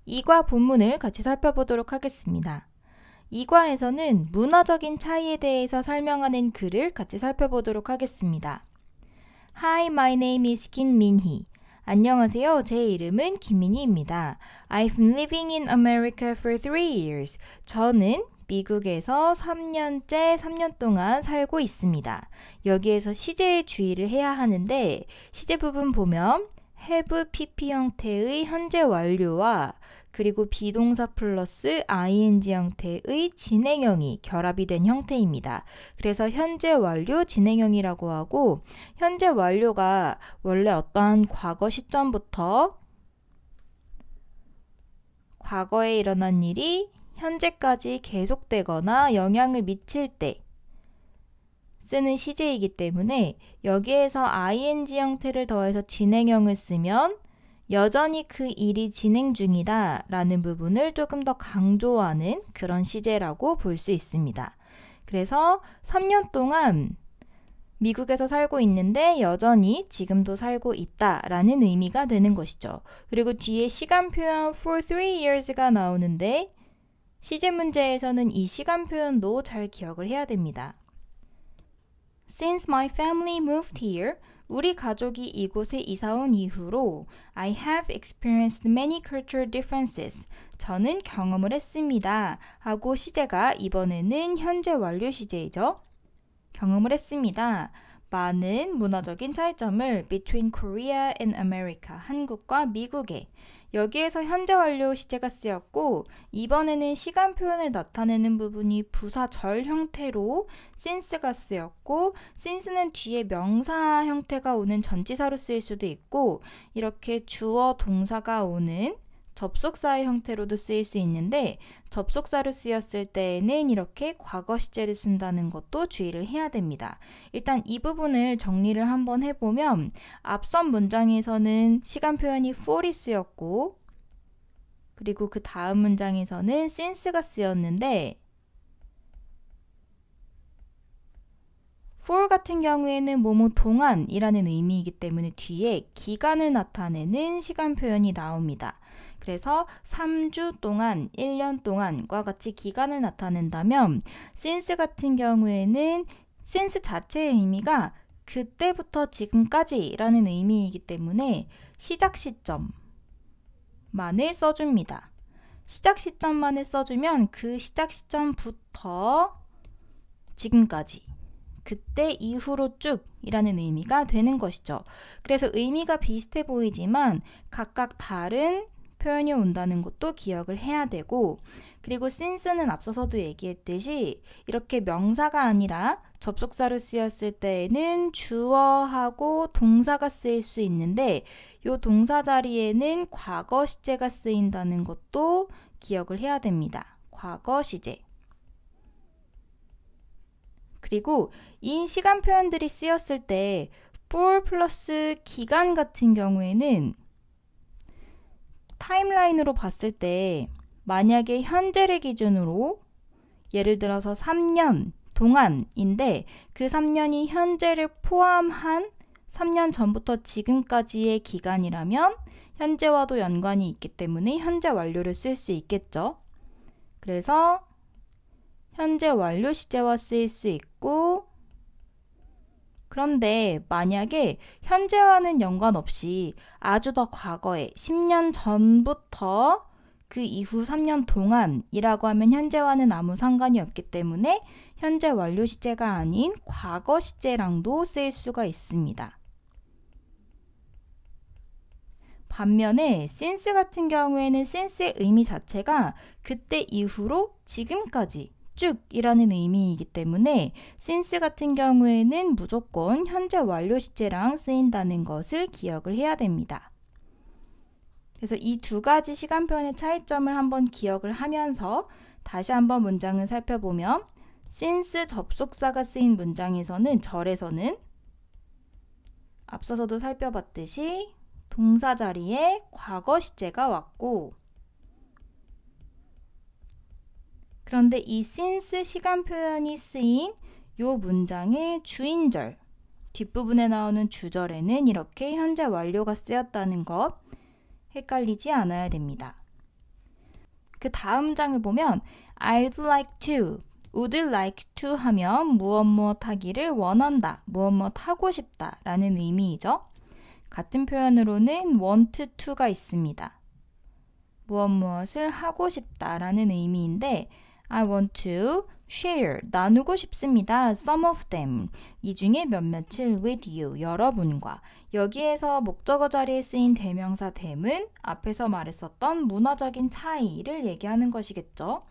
이과 본문을 같이 살펴보도록 하겠습니다. 이과에서는 문화적인 차이에 대해서 설명하는 글을 같이 살펴보도록 하겠습니다. Hi, my name is 김민희. 안녕하세요. 제 이름은 김민희입니다. I've been living in America for 3 years. 저는 미국에서 3년 동안 살고 있습니다. 여기에서 시제에 주의를 해야 하는데 시제 부분 보면 have PP 형태의 현재 완료와 그리고 비동사 플러스 ing 형태의 진행형이 결합이 된 형태입니다. 그래서 현재 완료 진행형이라고 하고 현재 완료가 원래 어떠한 과거 시점부터 과거에 일어난 일이 현재까지 계속되거나 영향을 미칠 때 쓰는 시제이기 때문에 여기에서 ing 형태를 더해서 진행형을 쓰면 여전히 그 일이 진행 중이다 라는 부분을 조금 더 강조하는 그런 시제라고 볼 수 있습니다. 그래서 3년 동안 미국에서 살고 있는데 여전히 지금도 살고 있다 라는 의미가 되는 것이죠. 그리고 뒤에 시간 표현 for 3 years가 나오는데 시제 문제에서는 이 시간 표현도 잘 기억을 해야 됩니다. Since my family moved here, 우리 가족이 이곳에 이사온 이후로 I have experienced many cultural differences. 저는 경험을 했습니다. 하고 시제가 이번에는 현재 완료 시제이죠. 경험을 했습니다. 많은 문화적인 차이점을 between Korea and America, 한국과 미국에 여기에서 현재 완료 시제가 쓰였고 이번에는 시간 표현을 나타내는 부분이 부사절 형태로 since가 쓰였고 since는 뒤에 명사 형태가 오는 전치사로 쓰일 수도 있고 이렇게 주어 동사가 오는 접속사의 형태로도 쓰일 수 있는데 접속사로 쓰였을 때에는 이렇게 과거 시제를 쓴다는 것도 주의를 해야 됩니다. 일단 이 부분을 정리를 한번 해보면 앞선 문장에서는 시간 표현이 for이 쓰였고 그리고 그 다음 문장에서는 since가 쓰였는데 for 같은 경우에는 뭐뭐 동안이라는 의미이기 때문에 뒤에 기간을 나타내는 시간 표현이 나옵니다. 그래서 3주 동안, 1년 동안과 같이 기간을 나타낸다면 since 같은 경우에는 since 자체의 의미가 그때부터 지금까지라는 의미이기 때문에 시작 시점만을 써줍니다. 시작 시점만을 써주면 그 시작 시점부터 지금까지 그때 이후로 쭉 이라는 의미가 되는 것이죠. 그래서 의미가 비슷해 보이지만 각각 다른 표현이 온다는 것도 기억을 해야 되고 그리고 since는 앞서서도 얘기했듯이 이렇게 명사가 아니라 접속사로 쓰였을 때에는 주어하고 동사가 쓰일 수 있는데 이 동사 자리에는 과거 시제가 쓰인다는 것도 기억을 해야 됩니다. 과거 시제. 그리고 이 시간 표현들이 쓰였을 때 for 플러스 기간 같은 경우에는 타임라인으로 봤을 때 만약에 현재를 기준으로 예를 들어서 3년 동안인데 그 3년이 현재를 포함한 3년 전부터 지금까지의 기간이라면 현재와도 연관이 있기 때문에 현재 완료를 쓸 수 있겠죠. 그래서 현재 완료 시제와 쓰일 수 있고 그런데 만약에 현재와는 연관없이 아주 더 과거에 10년 전부터 그 이후 3년 동안이라고 하면 현재와는 아무 상관이 없기 때문에 현재 완료 시제가 아닌 과거 시제랑도 쓰일 수가 있습니다. 반면에 since 같은 경우에는 since의 의미 자체가 그때 이후로 지금까지 쭉 이라는 의미이기 때문에 since 같은 경우에는 무조건 현재 완료 시제랑 쓰인다는 것을 기억을 해야 됩니다. 그래서 이 두 가지 시간 표현의 차이점을 한번 기억을 하면서 다시 한번 문장을 살펴보면 since 접속사가 쓰인 문장에서는 절에서는 앞서서도 살펴봤듯이 동사 자리에 과거 시제가 왔고 그런데 이 since 시간 표현이 쓰인 이 문장의 주인절, 뒷부분에 나오는 주절에는 이렇게 현재 완료가 쓰였다는 것 헷갈리지 않아야 됩니다. 그 다음 장을 보면 I'd like to, would like to 하면 무엇 하기를 원한다, 무엇 하고 싶다 라는 의미이죠. 같은 표현으로는 want to가 있습니다. 무엇을 하고 싶다 라는 의미인데 I want to share, 나누고 싶습니다. some of them, 이 중에 몇몇을 with you, 여러분과. 여기에서 목적어 자리에 쓰인 대명사 them은 앞에서 말했었던 문화적인 차이를 얘기하는 것이겠죠.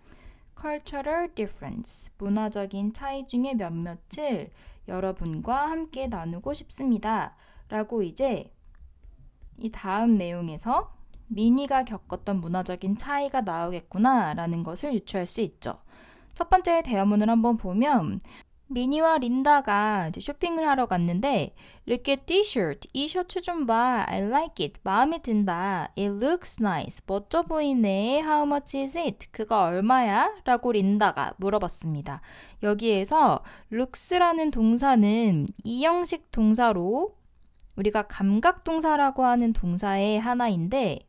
cultural difference, 문화적인 차이 중에 몇몇을 여러분과 함께 나누고 싶습니다. 라고 이제 이 다음 내용에서 미니가 겪었던 문화적인 차이가 나오겠구나 라는 것을 유추할 수 있죠. 첫 번째 대화문을 한번 보면 미니와 린다가 이제 쇼핑을 하러 갔는데 Look at this shirt. 이 셔츠 좀 봐. I like it. 마음에 든다. It looks nice. 멋져 보이네. How much is it? 그거 얼마야? 라고 린다가 물어봤습니다. 여기에서 looks라는 동사는 이형식 동사로 우리가 감각동사라고 하는 동사의 하나인데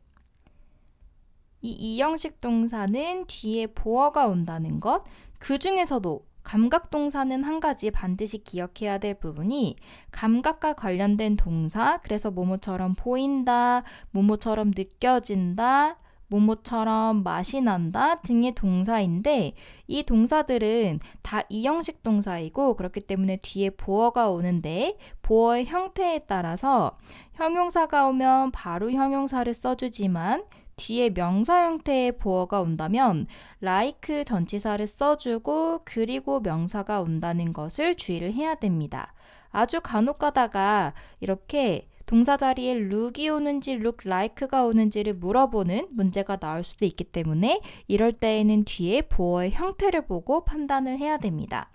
이 이형식 동사는 뒤에 보어가 온다는 것, 그 중에서도 감각동사는 한 가지 반드시 기억해야 될 부분이 감각과 관련된 동사, 그래서 뭐뭐처럼 보인다, 뭐뭐처럼 느껴진다, 뭐뭐처럼 맛이 난다 등의 동사인데 이 동사들은 다 이형식 동사이고 그렇기 때문에 뒤에 보어가 오는데 보어의 형태에 따라서 형용사가 오면 바로 형용사를 써주지만 뒤에 명사 형태의 보어가 온다면 like 전치사를 써주고 그리고 명사가 온다는 것을 주의를 해야 됩니다. 아주 간혹 가다가 이렇게 동사 자리에 look이 오는지 look like가 오는지를 물어보는 문제가 나올 수도 있기 때문에 이럴 때에는 뒤에 보어의 형태를 보고 판단을 해야 됩니다.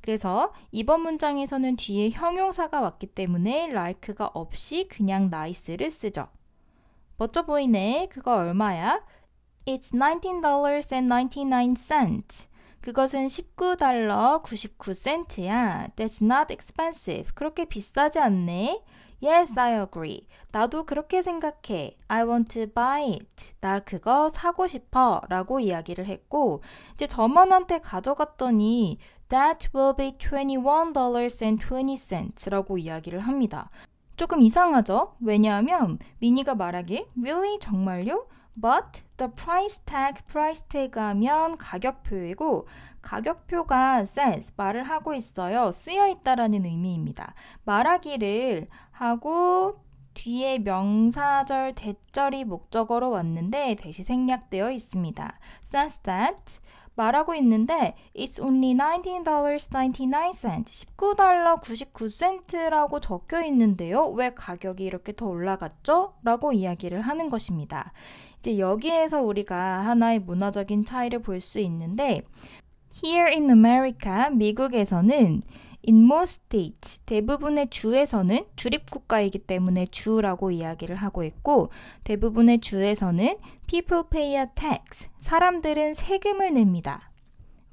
그래서 이번 문장에서는 뒤에 형용사가 왔기 때문에 like가 없이 그냥 nice를 쓰죠. 멋져 보이네. 그거 얼마야? It's $19.99. 그것은 $19 99센트야. That's not expensive. 그렇게 비싸지 않네. Yes, I agree. 나도 그렇게 생각해. I want to buy it. 나 그거 사고 싶어. 라고 이야기를 했고 이제 점원한테 가져갔더니 That will be $21.20 라고 이야기를 합니다. 조금 이상하죠? 왜냐하면 미니가 말하길 Really? 정말요? But the price tag 하면 가격표이고 가격표가 says, 말을 하고 있어요. 쓰여 있다라는 의미입니다. 말하기를 하고 뒤에 명사절, 대절이 목적어로 왔는데 대시 생략되어 있습니다. says that 말하고 있는데 It's only $19.99. $19 99센트라고 적혀 있는데요. 왜 가격이 이렇게 더 올라갔죠? 라고 이야기를 하는 것입니다. 이제 여기에서 우리가 하나의 문화적인 차이를 볼 수 있는데 Here in America, 미국에서는 In most states, 대부분의 주에서는 주립국가이기 때문에 주라고 이야기를 하고 있고 대부분의 주에서는 People pay a tax, 사람들은 세금을 냅니다.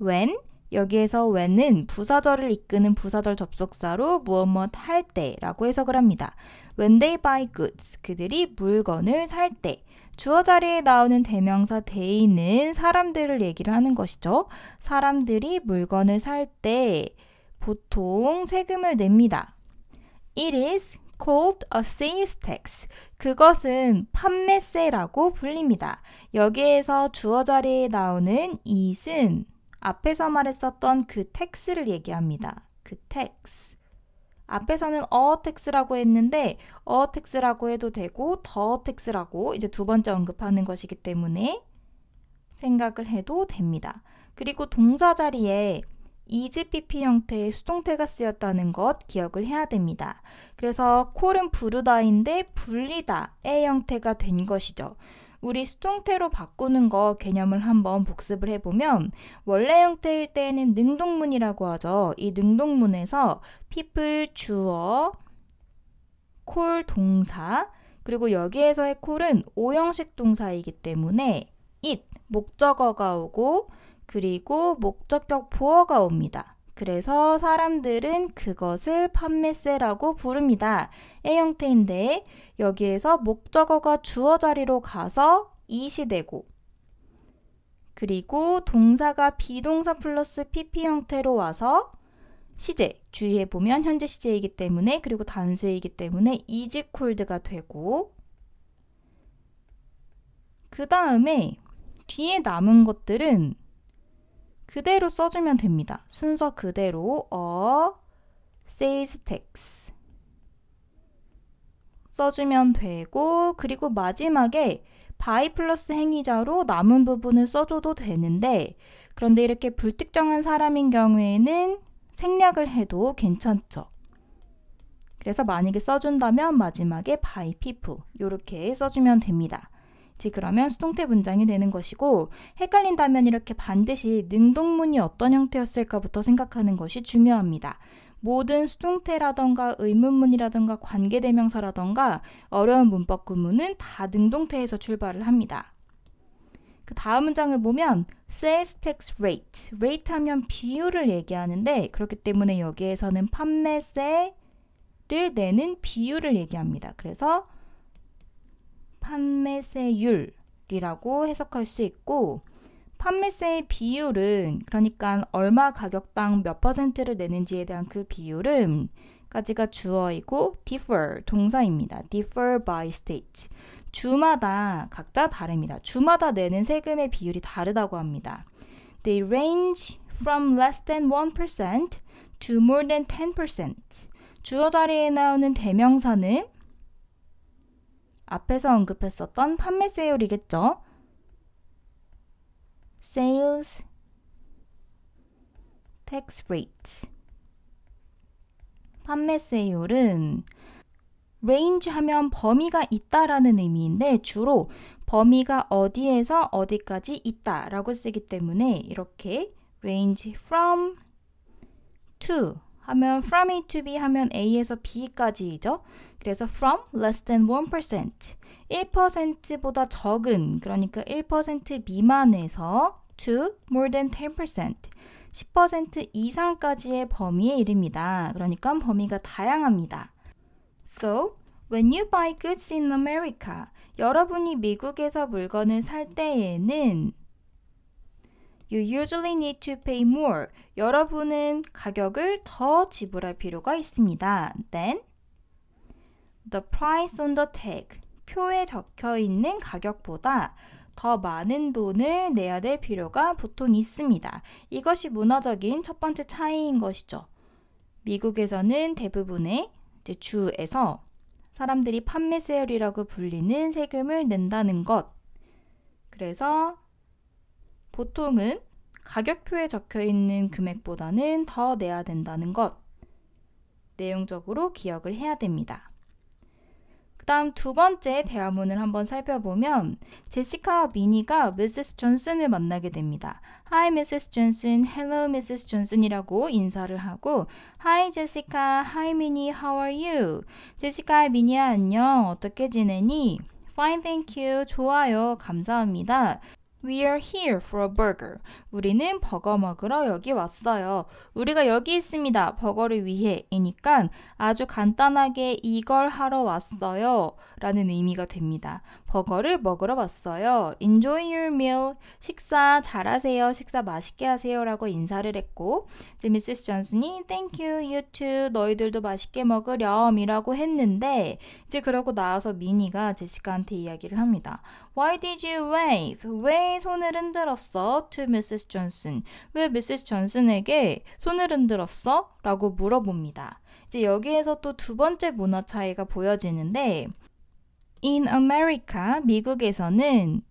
When, 여기에서 when은 부사절을 이끄는 부사절 접속사로 무엇 할 때라고 해석을 합니다. When they buy goods, 그들이 물건을 살 때. 주어 자리에 나오는 대명사 they는 사람들을 얘기를 하는 것이죠. 사람들이 물건을 살 때 보통 세금을 냅니다. It is called a sales tax. 그것은 판매세라고 불립니다. 여기에서 주어 자리에 나오는 it은 앞에서 말했었던 그 tax를 얘기합니다. 그 tax. 앞에서는 a tax라고 했는데 a tax라고 해도 되고 the tax라고 이제 두 번째 언급하는 것이기 때문에 생각을 해도 됩니다. 그리고 동사 자리에 is pp 형태의 수동태가 쓰였다는 것 기억을 해야 됩니다. 그래서 콜은 부르다인데 불리다의 형태가 된 것이죠. 우리 수동태로 바꾸는 거 개념을 한번 복습을 해보면 원래 형태일 때에는 능동문이라고 하죠. 이 능동문에서 people 주어, 콜 동사, 그리고 여기에서의 콜은 오형식 동사이기 때문에 it, 목적어가 오고 그리고 목적격 보어가 옵니다. 그래서 사람들은 그것을 판매세라고 부릅니다. 의 형태인데 여기에서 목적어가 주어 자리로 가서 it이 되고 그리고 동사가 비동사 플러스 PP 형태로 와서 시제, 주의해보면 현재 시제이기 때문에 그리고 단수이기 때문에 is called가 되고 그 다음에 뒤에 남은 것들은 그대로 써주면 됩니다. 순서 그대로 sales tax 써주면 되고 그리고 마지막에 by 플러스 행위자로 남은 부분을 써줘도 되는데 그런데 이렇게 불특정한 사람인 경우에는 생략을 해도 괜찮죠. 그래서 만약에 써준다면 마지막에 by people 이렇게 써주면 됩니다. 이제 그러면 수동태 문장이 되는 것이고 헷갈린다면 이렇게 반드시 능동문이 어떤 형태였을까부터 생각하는 것이 중요합니다. 모든 수동태라던가 의문문이라던가 관계대명사라던가 어려운 문법 구문은 다 능동태에서 출발을 합니다. 그 다음 문장을 보면 sales tax rate, rate 하면 비율을 얘기하는데 그렇기 때문에 여기에서는 판매세를 내는 비율을 얘기합니다. 그래서 판매세율이라고 해석할 수 있고 판매세의 비율은 그러니까 얼마 가격당 몇 %를 내는지에 대한 그 비율은 까지가 주어이고 differ 동사입니다. differ by state. 주마다 각자 다릅니다. 주마다 내는 세금의 비율이 다르다고 합니다. They range from less than 1% to more than 10%. 주어 자리에 나오는 대명사는 앞에서 언급했었던 판매세율이겠죠. Sales tax rate. 판매세율은 range 하면 범위가 있다라는 의미인데 주로 범위가 어디에서 어디까지 있다라고 쓰기 때문에 이렇게 range from to 하면 from A to B 하면 A에서 B까지이죠. 그래서 from less than 1%, 1%보다 적은 그러니까 1% 미만에서 to more than 10%, 10% 이상까지의 범위에 이릅니다. 그러니까 범위가 다양합니다. So, when you buy goods in America, 여러분이 미국에서 물건을 살 때에는 You usually need to pay more. 여러분은 가격을 더 지불할 필요가 있습니다. Then, the price on the tag. 표에 적혀 있는 가격보다 더 많은 돈을 내야 될 필요가 보통 있습니다. 이것이 문화적인 첫 번째 차이인 것이죠. 미국에서는 대부분의 주에서 사람들이 판매세율이라고 불리는 세금을 낸다는 것. 그래서 보통은 가격표에 적혀 있는 금액보다는 더 내야 된다는 것. 내용적으로 기억을 해야 됩니다. 그 다음 두 번째 대화문을 한번 살펴보면 제시카와 미니가 미세스 존슨을 만나게 됩니다. Hi, Mrs. Johnson. Hello, Mrs. Johnson이라고 인사를 하고 Hi, Jessica. Hi, Minnie. How are you? 제시카, 미니야 안녕. 어떻게 지내니? Fine, thank you. 좋아요. 감사합니다. We are here for a burger. 우리는 버거 먹으러 여기 왔어요. 우리가 여기 있습니다. 버거를 위해. 이니까 아주 간단하게 이걸 하러 왔어요. 라는 의미가 됩니다. 버거를 먹으러 왔어요. Enjoy your meal. 식사 잘하세요. 식사 맛있게 하세요. 라고 인사를 했고 이제 미세스 존슨이 Thank you, you too. 너희들도 맛있게 먹으렴. 이라고 했는데 이제 그러고 나와서 미니가 제시카한테 이야기를 합니다. Why did you wave? 왜 손을 흔들었어? To Mrs. Johnson. 왜 Mrs. Johnson에게 손을 흔들었어? 라고 물어봅니다. 이제 여기에서 또 두 번째 문화 차이가 보여지는데 In America, 미국에서는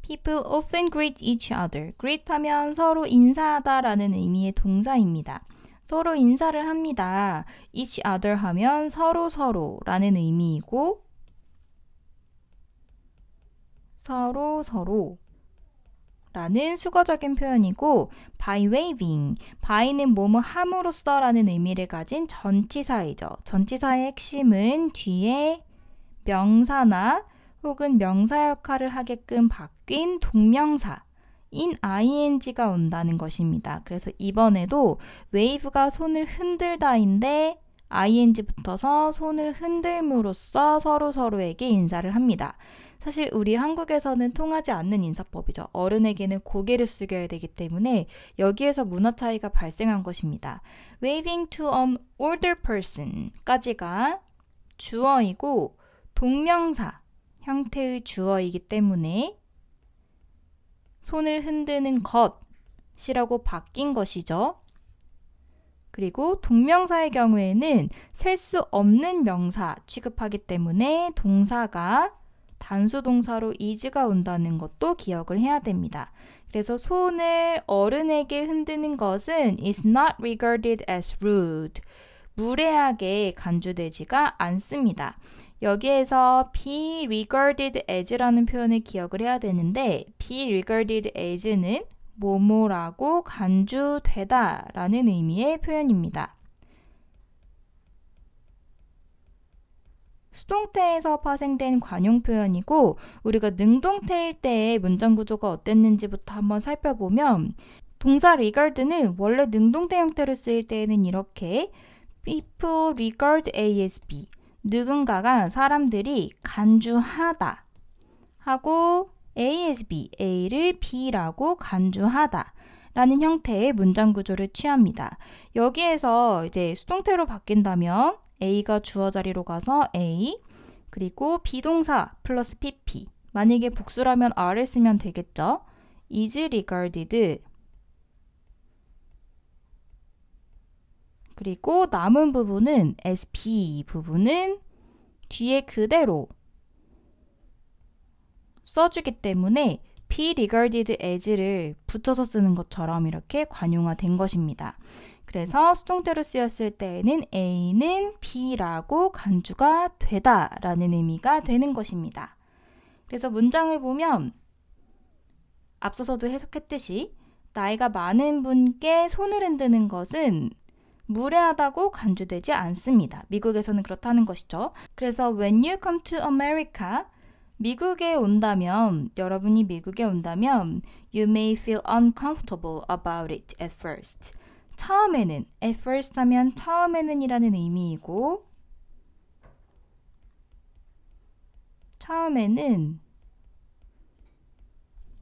People often greet each other. Greet 하면 서로 인사하다 라는 의미의 동사입니다. 서로 인사를 합니다. Each other 하면 서로 라는 의미이고 서로 라는 수거적인 표현이고 by waving, by는 뭐뭐 함으로써 라는 의미를 가진 전치사이죠. 전치사의 핵심은 뒤에 명사나 혹은 명사 역할을 하게끔 바뀐 동명사 in ing가 온다는 것입니다. 그래서 이번에도 wave가 손을 흔들다인데 ing 붙어서 손을 흔들므로써 서로에게 인사를 합니다. 사실 우리 한국에서는 통하지 않는 인사법이죠. 어른에게는 고개를 숙여야 되기 때문에 여기에서 문화 차이가 발생한 것입니다. Waving to an older person 까지가 주어이고 동명사 형태의 주어이기 때문에 손을 흔드는 것이라고 바뀐 것이죠. 그리고 동명사의 경우에는 셀 수 없는 명사 취급하기 때문에 동사가 단수 동사로 is가 온다는 것도 기억을 해야 됩니다. 그래서 손을 어른에게 흔드는 것은 is not regarded as rude. 무례하게 간주되지가 않습니다. 여기에서 be regarded as라는 표현을 기억을 해야 되는데 be regarded as는 뭐뭐라고 간주되다 라는 의미의 표현입니다. 수동태에서 파생된 관용 표현이고 우리가 능동태일 때의 문장 구조가 어땠는지부터 한번 살펴보면 동사 regard는 원래 능동태 형태로 쓰일 때에는 이렇게 people regard A as B 누군가가 사람들이 간주하다 하고 A as B, A를 B라고 간주하다 라는 형태의 문장 구조를 취합니다. 여기에서 이제 수동태로 바뀐다면 A가 주어 자리로 가서 A 그리고 비동사 플러스 PP 만약에 복수라면 R을 쓰면 되겠죠. is regarded 그리고 남은 부분은 as B 부분은 뒤에 그대로 써주기 때문에 be regarded as를 붙여서 쓰는 것처럼 이렇게 관용화된 것입니다. 그래서 수동태로 쓰였을 때에는 A는 B라고 간주가 되다 라는 의미가 되는 것입니다. 그래서 문장을 보면 앞서서도 해석했듯이 나이가 많은 분께 손을 흔드는 것은 무례하다고 간주되지 않습니다. 미국에서는 그렇다는 것이죠. 그래서 when you come to America 미국에 온다면, 여러분이 미국에 온다면 you may feel uncomfortable about it at first. 처음에는, at first 하면 처음에는 이라는 의미이고 처음에는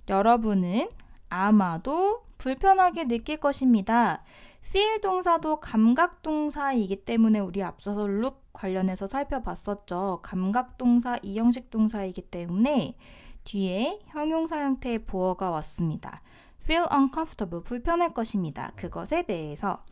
여러분은 아마도 불편하게 느낄 것입니다. feel 동사도 감각 동사이기 때문에 우리 앞서서 look 관련해서 살펴봤었죠. 감각 동사, 이형식 동사이기 때문에 뒤에 형용사 형태의 보어가 왔습니다. feel uncomfortable, 불편할 것입니다. 그것에 대해서.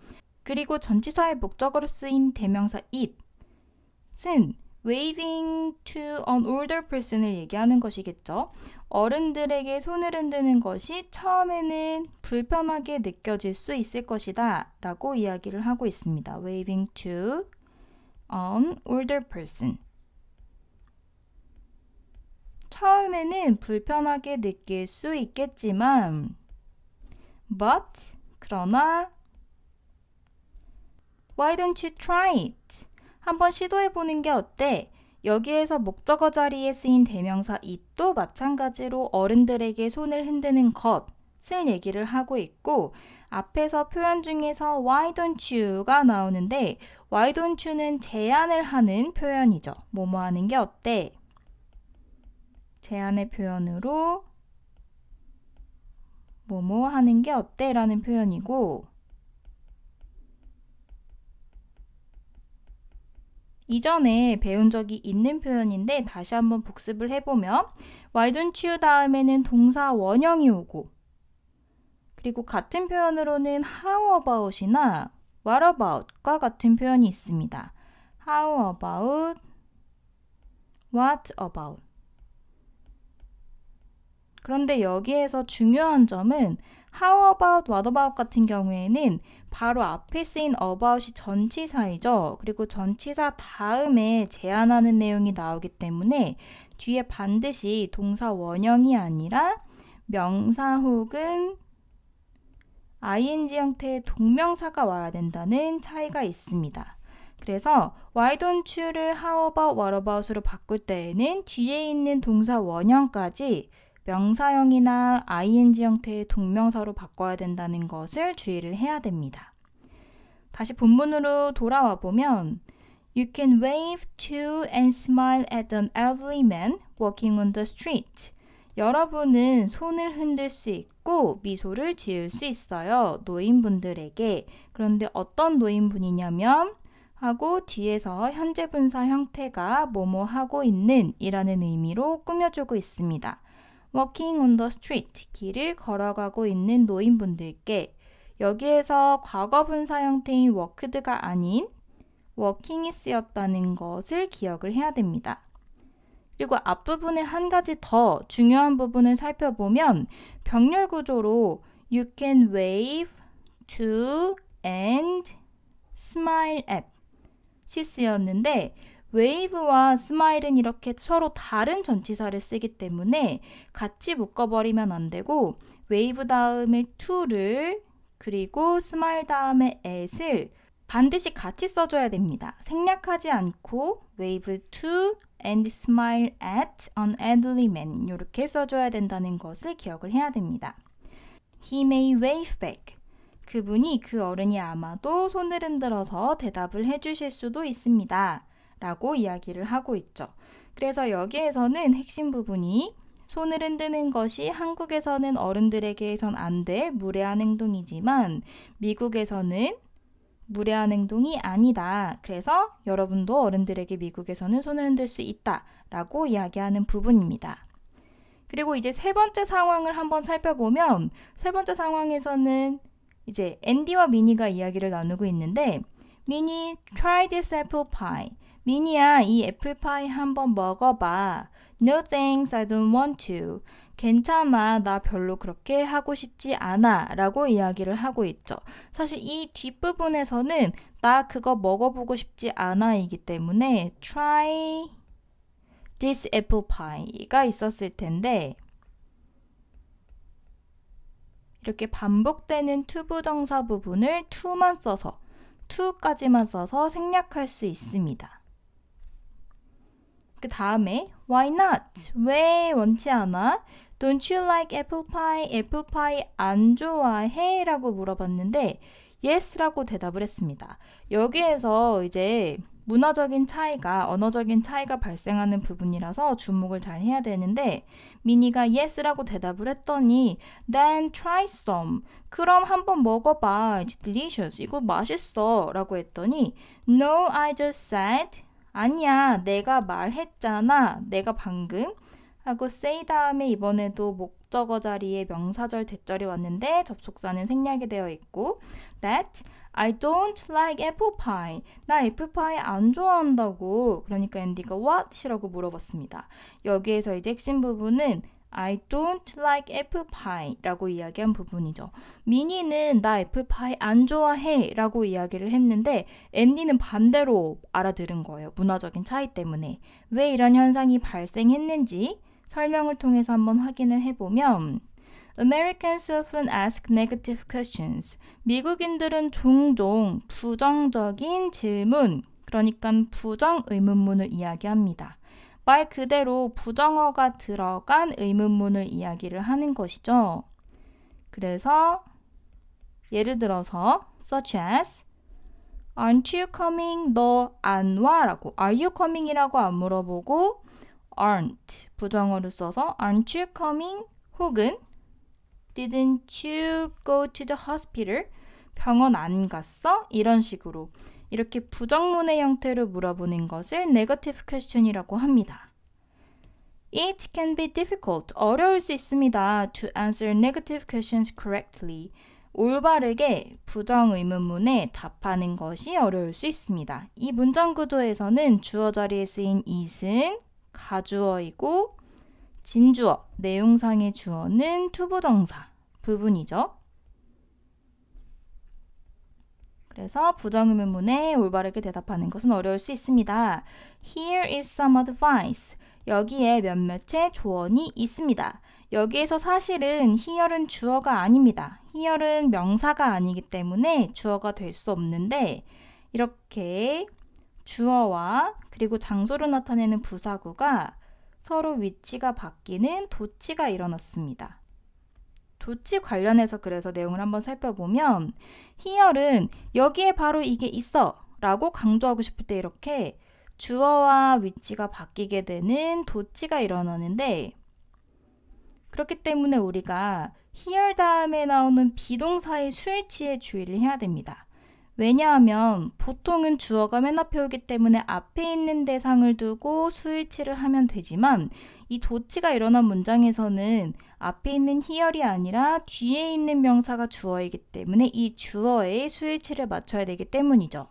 그리고 전치사의 목적어로 쓰인 대명사 it은 waving to an older person을 얘기하는 것이겠죠. 어른들에게 손을 흔드는 것이 처음에는 불편하게 느껴질 수 있을 것이다 라고 이야기를 하고 있습니다. waving to an older person. 처음에는 불편하게 느낄 수 있겠지만 but 그러나 why don't you try it? 한번 시도해보는 게 어때? 여기에서 목적어 자리에 쓰인 대명사 it도 마찬가지로 어른들에게 손을 흔드는 것을 얘기를 하고 있고 앞에서 표현 중에서 why don't you가 나오는데 why don't you는 제안을 하는 표현이죠. 뭐뭐 하는 게 어때? 제안의 표현으로 뭐뭐 하는 게 어때? 라는 표현이고 이전에 배운 적이 있는 표현인데 다시 한번 복습을 해보면 why don't you 다음에는 동사 원형이 오고 그리고 같은 표현으로는 how about이나 what about과 같은 표현이 있습니다. how about, what about. 그런데 여기에서 중요한 점은 how about, what about 같은 경우에는 바로 앞에 쓰인 about이 전치사이죠. 그리고 전치사 다음에 제안하는 내용이 나오기 때문에 뒤에 반드시 동사 원형이 아니라 명사 혹은 ing 형태의 동명사가 와야 된다는 차이가 있습니다. 그래서 why don't you를 how about, what about으로 바꿀 때에는 뒤에 있는 동사 원형까지 명사형이나 ing 형태의 동명사로 바꿔야 된다는 것을 주의를 해야 됩니다. 다시 본문으로 돌아와 보면 You can wave to and smile at an elderly man walking on the street. 여러분은 손을 흔들 수 있고 미소를 지을 수 있어요. 노인분들에게. 그런데 어떤 노인분이냐면 하고 뒤에서 현재 분사 형태가 뭐뭐 하고 있는 이라는 의미로 꾸며주고 있습니다. Walking on the street, 길을 걸어가고 있는 노인분들께 여기에서 과거 분사 형태인 walked가 아닌 walking이 쓰였다는 것을 기억을 해야 됩니다. 그리고 앞부분에 한 가지 더 중요한 부분을 살펴보면 병렬 구조로 You can wave to and smile at 시 쓰였는데 wave와 smile은 이렇게 서로 다른 전치사를 쓰기 때문에 같이 묶어버리면 안 되고 wave 다음에 to를 그리고 smile 다음에 at을 반드시 같이 써줘야 됩니다. 생략하지 않고 wave to and smile at an elderly man 이렇게 써줘야 된다는 것을 기억을 해야 됩니다. He may wave back. 그분이 그 어른이 아마도 손을 흔들어서 대답을 해주실 수도 있습니다. 라고 이야기를 하고 있죠. 그래서 여기에서는 핵심 부분이 손을 흔드는 것이 한국에서는 어른들에게선 안 될 무례한 행동이지만 미국에서는 무례한 행동이 아니다. 그래서 여러분도 어른들에게 미국에서는 손을 흔들 수 있다. 라고 이야기하는 부분입니다. 그리고 이제 세 번째 상황을 한번 살펴보면 세 번째 상황에서는 이제 앤디와 미니가 이야기를 나누고 있는데 미니, try this apple pie. 미니야, 이 애플파이 한번 먹어봐. No thanks, I don't want to. 괜찮아, 나 별로 그렇게 하고 싶지 않아 라고 이야기를 하고 있죠. 사실 이 뒷부분에서는 나 그거 먹어보고 싶지 않아 이기 때문에 try this apple pie가 있었을 텐데 이렇게 반복되는 투부정사 부분을 to만 써서 to까지만 써서 생략할 수 있습니다. 그 다음에 why not? 왜 원치 않아? Don't you like apple pie? 애플 파이 안 좋아해? 라고 물어봤는데 yes라고 대답을 했습니다. 여기에서 이제 문화적인 차이가, 언어적인 차이가 발생하는 부분이라서 주목을 잘 해야 되는데 미니가 yes라고 대답을 했더니 then try some. 그럼 한번 먹어봐. It's delicious. 이거 맛있어. 라고 했더니 no, I just said. 아니야, 내가 말했잖아. 내가 방금. 하고 say 다음에 이번에도 목적어 자리에 명사절 대절이 왔는데 접속사는 생략이 되어 있고 that I don't like apple pie. 나 애플파이 안 좋아한다고. 그러니까 앤디가 what? 이라고 물어봤습니다. 여기에서 이제 핵심 부분은 I don't like apple pie 라고 이야기한 부분이죠. 미니는 나 애플파이 안 좋아해 라고 이야기를 했는데 앤디는 반대로 알아들은 거예요. 문화적인 차이 때문에. 왜 이런 현상이 발생했는지 설명을 통해서 한번 확인을 해보면 Americans often ask negative questions. 미국인들은 종종 부정적인 질문, 그러니까 부정 의문문을 이야기합니다. 말 그대로 부정어가 들어간 의문문을 이야기를 하는 것이죠. 그래서 예를 들어서 such as Aren't you coming? 너 안 와? 라고 Are you coming? 이라고 안 물어보고 aren't 부정어를 써서 aren't you coming? 혹은 didn't you go to the hospital? 병원 안 갔어? 이런 식으로 이렇게 부정문의 형태로 물어보는 것을 negative question이라고 합니다. It can be difficult. 어려울 수 있습니다. To answer negative questions correctly. 올바르게 부정 의문문에 답하는 것이 어려울 수 있습니다. 이 문장 구조에서는 주어 자리에 쓰인 it은 가주어이고 진주어, 내용상의 주어는 투부정사 부분이죠. 그래서 부정의문문에 올바르게 대답하는 것은 어려울 수 있습니다. Here is some advice. 여기에 몇몇의 조언이 있습니다. 여기에서 사실은 here은 주어가 아닙니다. here은 명사가 아니기 때문에 주어가 될 수 없는데 이렇게 주어와 그리고 장소를 나타내는 부사구가 서로 위치가 바뀌는 도치가 일어났습니다. 도치 관련해서 그래서 내용을 한번 살펴보면 here은 여기에 바로 이게 있어 라고 강조하고 싶을 때 이렇게 주어와 위치가 바뀌게 되는 도치가 일어나는데 그렇기 때문에 우리가 here 다음에 나오는 비동사의 수일치에 주의를 해야 됩니다. 왜냐하면 보통은 주어가 맨 앞에 오기 때문에 앞에 있는 대상을 두고 수일치를 하면 되지만 이 도치가 일어난 문장에서는 앞에 있는 here이 아니라 뒤에 있는 명사가 주어이기 때문에 이 주어의 수일치를 맞춰야 되기 때문이죠.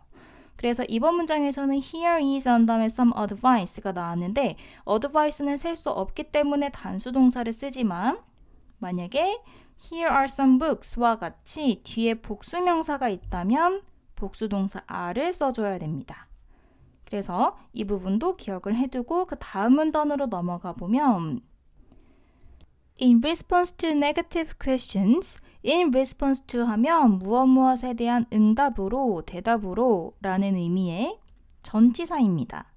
그래서 이번 문장에서는 here is 한 다음에 some advice가 나왔는데 advice는 셀 수 없기 때문에 단수 동사를 쓰지만 만약에 here are some books와 같이 뒤에 복수명사가 있다면 복수동사 are를 써줘야 됩니다. 그래서 이 부분도 기억을 해두고 그 다음 문단으로 넘어가 보면 In response to negative questions, in response to 하면 무엇에 대한 응답으로, 대답으로 라는 의미의 전치사입니다.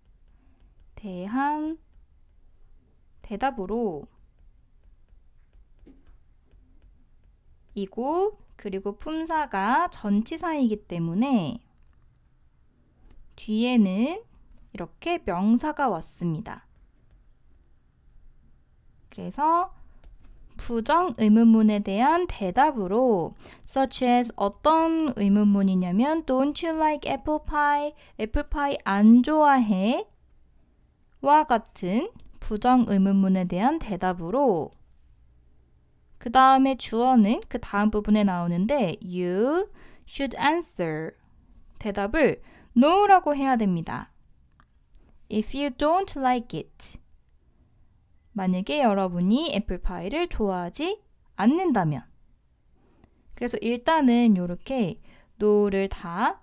대답으로 이고 그리고 품사가 전치사이기 때문에 뒤에는 이렇게 명사가 왔습니다. 그래서 부정 의문문에 대한 대답으로 such as 어떤 의문문이냐면 Don't you like apple pie? 애플파이 안 좋아해? 와 같은 부정 의문문에 대한 대답으로 그 다음에 주어는 그 다음 부분에 나오는데 You should answer 대답을 No라고 해야 됩니다. If you don't like it 만약에 여러분이 애플파이를 좋아하지 않는다면 그래서 일단은 이렇게 no를 다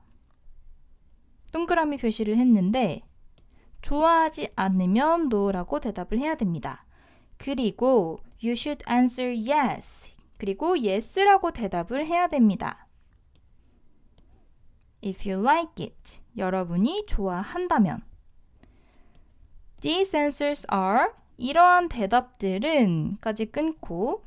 동그라미 표시를 했는데 좋아하지 않으면 no라고 대답을 해야 됩니다. 그리고 you should answer yes 그리고 yes라고 대답을 해야 됩니다. If you like it 여러분이 좋아한다면 These answers are 이러한 대답들은 까지 끊고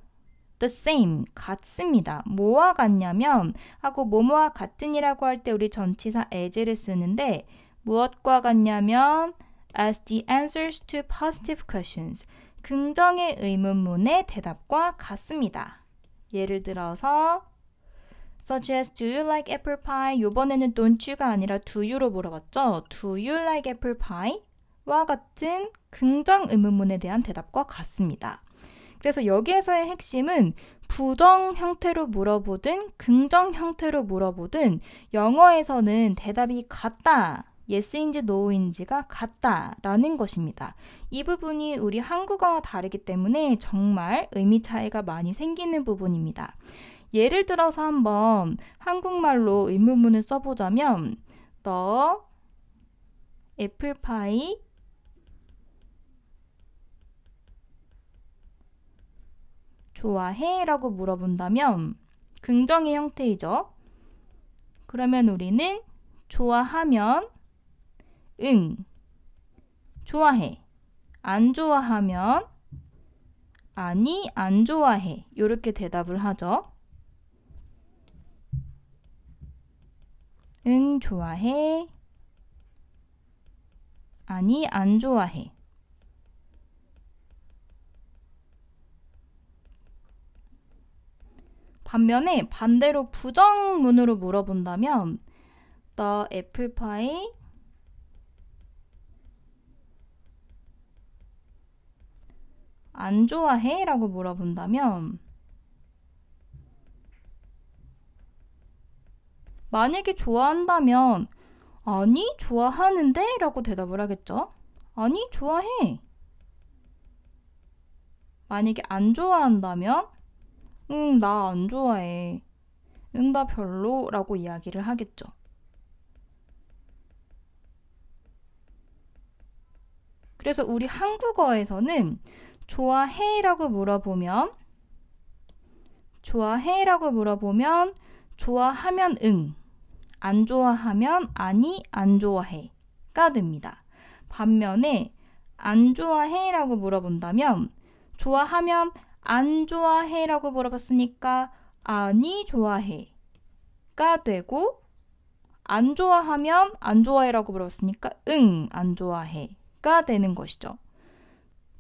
the same, 같습니다. 뭐와 같냐면 하고 뭐뭐와 같은이라고 할 때 우리 전치사 as를 쓰는데 무엇과 같냐면 as the answers to positive questions 긍정의 의문문의 대답과 같습니다. 예를 들어서 such as do you like apple pie? 이번에는 don't you가 아니라 do you로 물어봤죠. do you like apple pie? 와 같은 긍정 의문문에 대한 대답과 같습니다. 그래서 여기에서의 핵심은 부정 형태로 물어보든 긍정 형태로 물어보든 영어에서는 대답이 같다, yes인지 no인지가 같다라는 것입니다. 이 부분이 우리 한국어와 다르기 때문에 정말 의미 차이가 많이 생기는 부분입니다. 예를 들어서 한번 한국말로 의문문을 써보자면 너 애플파이 좋아해? 라고 물어본다면 긍정의 형태이죠. 그러면 우리는 좋아하면 응, 좋아해. 안 좋아하면 아니, 안 좋아해. 이렇게 대답을 하죠. 응, 좋아해. 아니, 안 좋아해. 반면에 반대로 부정문으로 물어본다면 너 애플파이 안 좋아해? 라고 물어본다면 만약에 좋아한다면 아니, 좋아하는데? 라고 대답을 하겠죠. 아니, 좋아해. 만약에 안 좋아한다면 응, 나 안 좋아해. 응, 나 별로 라고 이야기를 하겠죠. 그래서 우리 한국어에서는 좋아해 라고 물어보면 좋아하면 응, 안 좋아하면 아니, 안 좋아해가 됩니다. 반면에 안 좋아해 라고 물어본다면 좋아하면 안 좋아해 라고 물어봤으니까 아니 좋아해 가 되고, 안 좋아하면 안 좋아해 라고 물어봤으니까 응 안 좋아해 가 되는 것이죠.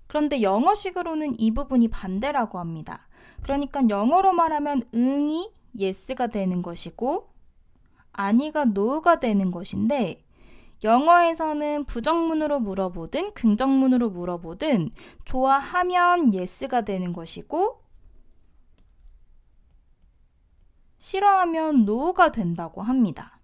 그런데 영어식으로는 이 부분이 반대라고 합니다. 그러니까 영어로 말하면 응이 yes가 되는 것이고 아니가 no가 되는 것인데, 영어에서는 부정문으로 물어보든 긍정문으로 물어보든 좋아하면 yes가 되는 것이고 싫어하면 no가 된다고 합니다.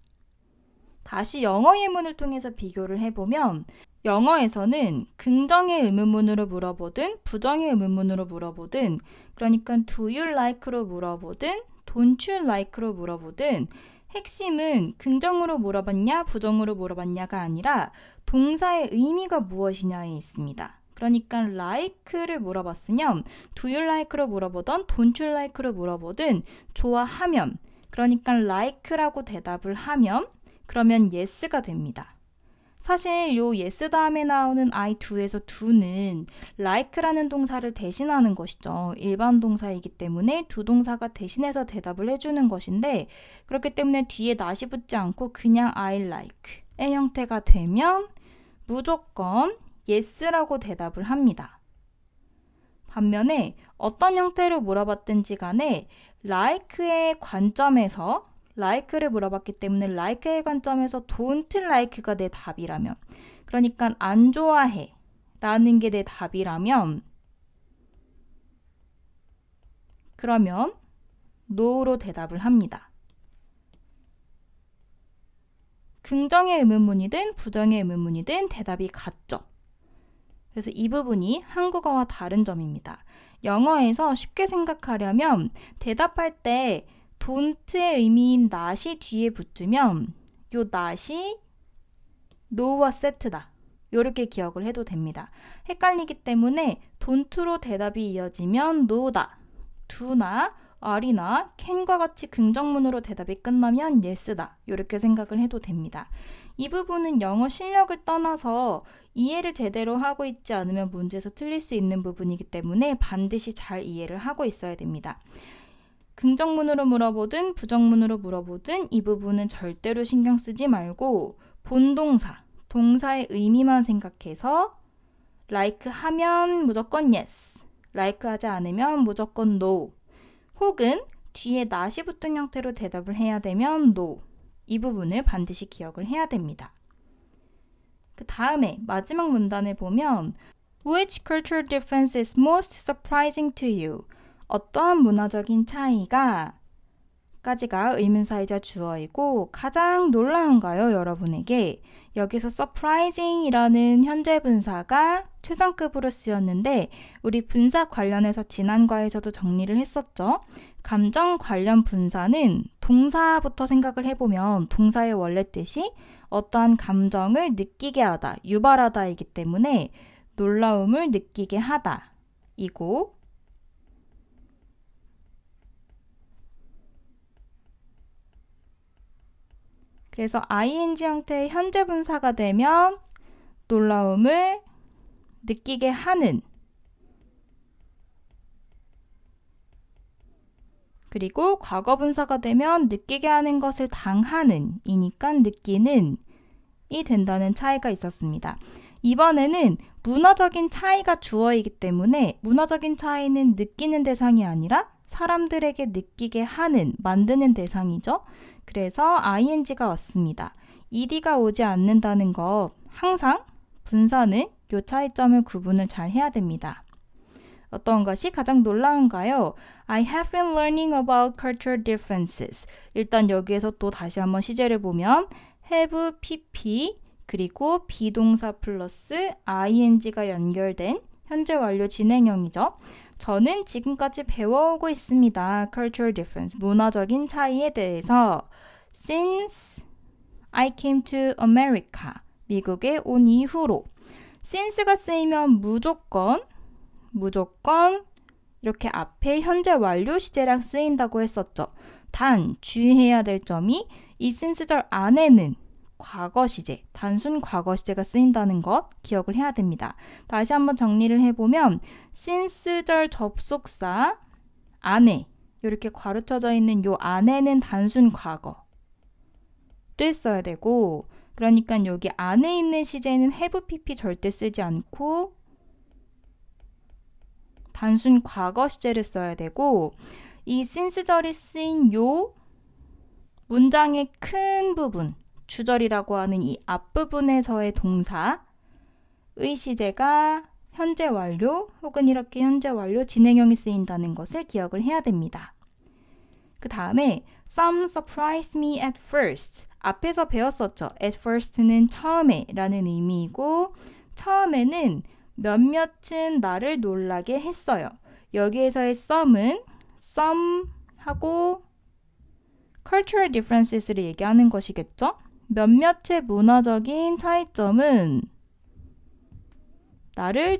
다시 영어 예문을 통해서 비교를 해보면, 영어에서는 긍정의 의문문으로 물어보든 부정의 의문문으로 물어보든, 그러니까 do you like로 물어보든 don't you like로 물어보든 핵심은 긍정으로 물어봤냐 부정으로 물어봤냐가 아니라 동사의 의미가 무엇이냐에 있습니다. 그러니까 like를 물어봤으면 do you like로 물어보던 don't you like로 물어보든 좋아하면, 그러니까 like라고 대답을 하면 그러면 yes가 됩니다. 사실 요 yes 다음에 나오는 I do에서 do는 like라는 동사를 대신하는 것이죠. 일반 동사이기 때문에 do 동사가 대신해서 대답을 해주는 것인데, 그렇기 때문에 뒤에 not이 붙지 않고 그냥 I like의 형태가 되면 무조건 yes라고 대답을 합니다. 반면에 어떤 형태로 물어봤든지 간에 like의 관점에서, like를 물어봤기 때문에 like의 관점에서 don't like가 내 답이라면, 그러니까 안 좋아해 라는 게 내 답이라면, 그러면 no로 대답을 합니다. 긍정의 의문문이든 부정의 의문문이든 대답이 같죠. 그래서 이 부분이 한국어와 다른 점입니다. 영어에서 쉽게 생각하려면 대답할 때 don't의 의미인 not이 뒤에 붙으면 요 not이 no와 set다. 이렇게 기억을 해도 됩니다. 헷갈리기 때문에 don't로 대답이 이어지면 no다, do나 are나 can과 같이 긍정문으로 대답이 끝나면 yes다. 이렇게 생각을 해도 됩니다. 이 부분은 영어 실력을 떠나서 이해를 제대로 하고 있지 않으면 문제에서 틀릴 수 있는 부분이기 때문에 반드시 잘 이해를 하고 있어야 됩니다. 긍정문으로 물어보든 부정문으로 물어보든 이 부분은 절대로 신경 쓰지 말고 본동사, 동사의 의미만 생각해서 like 하면 무조건 yes, like 하지 않으면 무조건 no, 혹은 뒤에 not이 붙은 형태로 대답을 해야 되면 no, 이 부분을 반드시 기억을 해야 됩니다. 그 다음에 마지막 문단을 보면 Which cultural difference is most surprising to you? 어떠한 문화적인 차이가 까지가 의문사이자 주어이고 가장 놀라운가요, 여러분에게? 여기서 surprising이라는 현재 분사가 최상급으로 쓰였는데 우리 분사 관련해서 지난 과에서도 정리를 했었죠. 감정 관련 분사는 동사부터 생각을 해보면 동사의 원래 뜻이 어떠한 감정을 느끼게 하다, 유발하다이기 때문에 놀라움을 느끼게 하다 이고, 그래서 ing 형태의 현재 분사가 되면 놀라움을 느끼게 하는, 그리고 과거 분사가 되면 느끼게 하는 것을 당하는 이니까 느끼는 이 된다는 차이가 있었습니다. 이번에는 문화적인 차이가 주어이기 때문에 문화적인 차이는 느끼는 대상이 아니라 사람들에게 느끼게 하는, 만드는 대상이죠. 그래서 ing가 왔습니다. ed가 오지 않는다는 것, 항상 분사는 이 차이점을 구분을 잘 해야 됩니다. 어떤 것이 가장 놀라운가요? I have been learning about cultural differences. 일단 여기에서 또 다시 한번 시제를 보면 have, pp, 그리고 비동사 플러스 ing가 연결된 현재 완료 진행형이죠. 저는 지금까지 배워오고 있습니다. cultural difference, 문화적인 차이에 대해서 since I came to America, 미국에 온 이후로. since가 쓰이면 무조건 이렇게 앞에 현재 완료 시제랑 쓰인다고 했었죠. 단 주의해야 될 점이 이 since절 안에는 과거 시제, 단순 과거 시제가 쓰인다는 것 기억을 해야 됩니다. 다시 한번 정리를 해보면 since절 접속사 안에 이렇게 괄호쳐져 있는 요 안에는 단순 과거를 써야 되고, 그러니까 여기 안에 있는 시제는 have pp 절대 쓰지 않고 단순 과거 시제를 써야 되고, 이 since절이 쓰인 요 문장의 큰 부분, 주절이라고 하는 이 앞부분에서의 동사의 시제가 현재 완료 혹은 이렇게 현재 완료 진행형이 쓰인다는 것을 기억을 해야 됩니다. 그 다음에 Some surprised me at first. 앞에서 배웠었죠. At first는 처음에 라는 의미이고, 처음에는 몇몇은 나를 놀라게 했어요. 여기에서의 some은 some하고 cultural differences를 얘기하는 것이겠죠. 몇몇의 문화적인 차이점은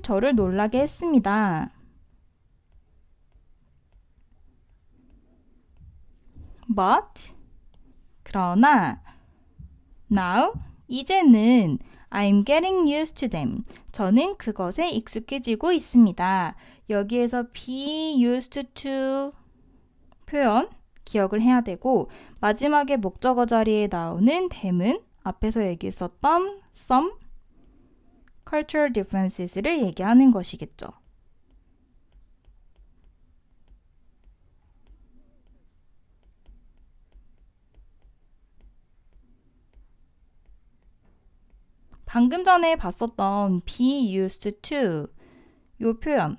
저를 놀라게 했습니다. But 그러나 now 이제는 I'm getting used to them. 저는 그것에 익숙해지고 있습니다. 여기에서 be used to 표현 기억을 해야 되고, 마지막에 목적어 자리에 나오는 them은 앞에서 얘기했었던 some cultural differences를 얘기하는 것이겠죠. 방금 전에 봤었던 be used to 요 표현,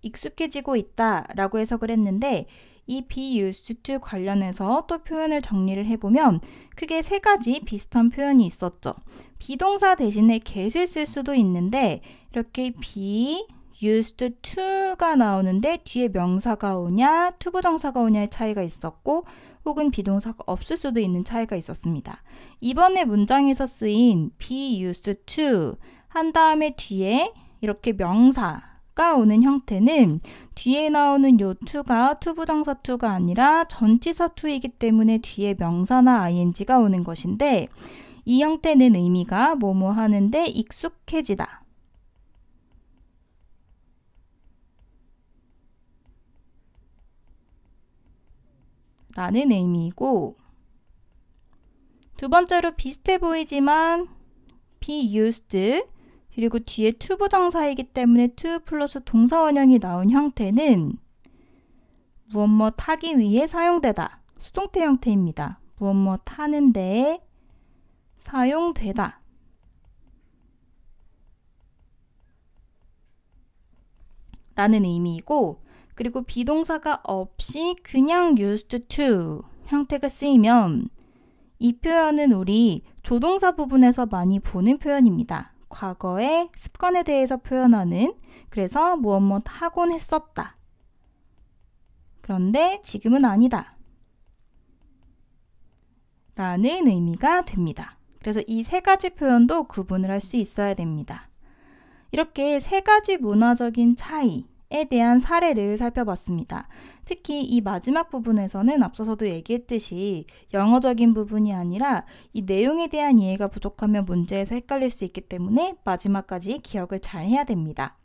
익숙해지고 있다 라고 해석을 했는데, 이 be used to 관련해서 또 표현을 정리를 해보면 크게 세 가지 비슷한 표현이 있었죠. 비동사 대신에 get을 쓸 수도 있는데, 이렇게 be used to가 나오는데 뒤에 명사가 오냐 투부정사가 오냐의 차이가 있었고, 혹은 비동사가 없을 수도 있는 차이가 있었습니다. 이번에 문장에서 쓰인 be used to 한 다음에 뒤에 이렇게 명사가 오는 형태는 뒤에 나오는 요 to가 투부정사 to가 아니라 전치사 to이기 때문에 뒤에 명사나 ing가 오는 것인데, 이 형태는 의미가 뭐뭐 하는데 익숙해지다 라는 의미이고, 두 번째로 비슷해 보이지만 be used 그리고 뒤에 투부정사이기 때문에 to 플러스 동사 원형이 나온 형태는 무엇 하기 위해 사용되다, 수동태 형태입니다. 무엇 하는 데에 사용되다 라는 의미이고, 그리고 비동사가 없이 그냥 used to 형태가 쓰이면 이 표현은 우리 조동사 부분에서 많이 보는 표현입니다. 과거의 습관에 대해서 표현하는, 그래서 무엇 하곤 했었다. 그런데 지금은 아니다. 라는 의미가 됩니다. 그래서 이 세 가지 표현도 구분을 할 수 있어야 됩니다. 이렇게 세 가지 문화적인 차이에 대한 사례를 살펴봤습니다. 특히 이 마지막 부분에서는 앞서서도 얘기했듯이 영어적인 부분이 아니라 이 내용에 대한 이해가 부족하면 문제에서 헷갈릴 수 있기 때문에 마지막까지 기억을 잘 해야 됩니다.